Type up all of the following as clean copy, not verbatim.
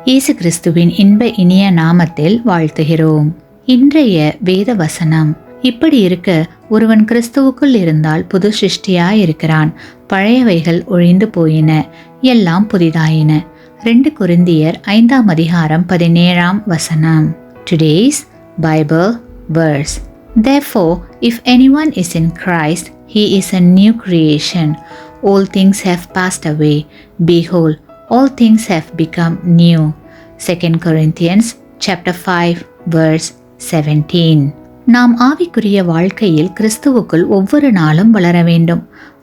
இயேசு கிறிஸ்துவின் இன்ப இனிய நாமத்தில் வாழ்த்துகிறோம். இன்றைய வேத வசனம்: இப்படி இருக்க, ஒருவன் கிறிஸ்துவுக்குள் இருந்தால் புது சிருஷ்டியாயிருக்கிறான். பழையவைகள் ஒழிந்து போயின, எல்லாம் புதிதாயின. 2 கொரிந்தியர் 5ஆம் அதிகாரம் 17ஆம் வசனம். Today's Bible verse: Therefore, if anyone is in Christ, he is a new creation. All things have passed away. Behold, all things have become new. 2 Corinthians chapter 5 verse 17. நாம் ஆவிக்குரிய வாழ்க்கையில் கிறிஸ்துவுக்குள் ஒவ்வொரு நாளும் வளர வேண்டும்.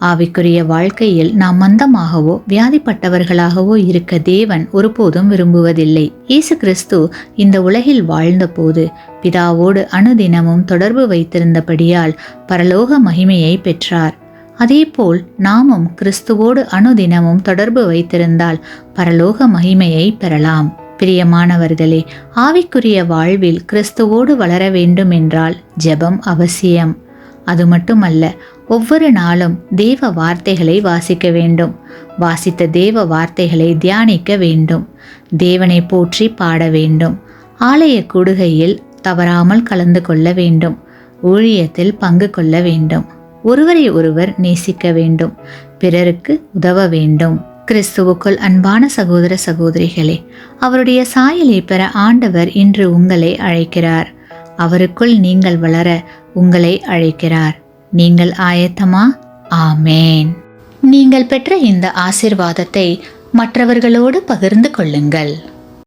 ஆவிக்குரிய வாழ்க்கையில் நாம் மந்தமாகவோ வியாதிப்பட்டவர்களாகவோ இருக்க தேவன் ஒருபோதும் விரும்புவதில்லை. இயேசு கிறிஸ்து இந்த உலகில் வாழ்ந்தபோது பிதாவோடு அனுதினமும் தொடர்பு வைத்திருந்தபடியால் பரலோக மகிமையை பெற்றார். அதேபோல் நாமும் கிறிஸ்துவோடு அனுதினமும் தொடர்பு வைத்திருந்தால் பரலோக மகிமையை பெறலாம். பிரியமானவர்களே, ஆவிக்குரிய வாழ்வில் கிறிஸ்துவோடு வளர வேண்டும் என்றால் ஜெபம் அவசியம். அது மட்டுமல்ல, ஒவ்வொரு நாளும் தேவ வார்த்தைகளை வாசிக்க வேண்டும். வாசித்த தேவ வார்த்தைகளை தியானிக்க வேண்டும். தேவனை போற்றி பாட வேண்டும். ஆலய கூடுகையில் தவறாமல் கலந்து கொள்ள வேண்டும். ஊழியத்தில் பங்கு கொள்ள வேண்டும். ஒருவரை ஒருவர் நேசிக்க வேண்டும். பிறருக்கு உதவ வேண்டும். கிறிஸ்துவுக்குள் அன்பான சகோதர சகோதரிகளே, அவருடைய சாயலை பெற ஆண்டவர் இன்று உங்களை அழைக்கிறார். அவருக்குள் நீங்கள் வளர உங்களை அழைக்கிறார். நீங்கள் ஆயத்தமா? ஆமேன். நீங்கள் பெற்ற இந்த ஆசீர்வாதத்தை மற்றவர்களோடு பகிர்ந்து கொள்ளுங்கள்.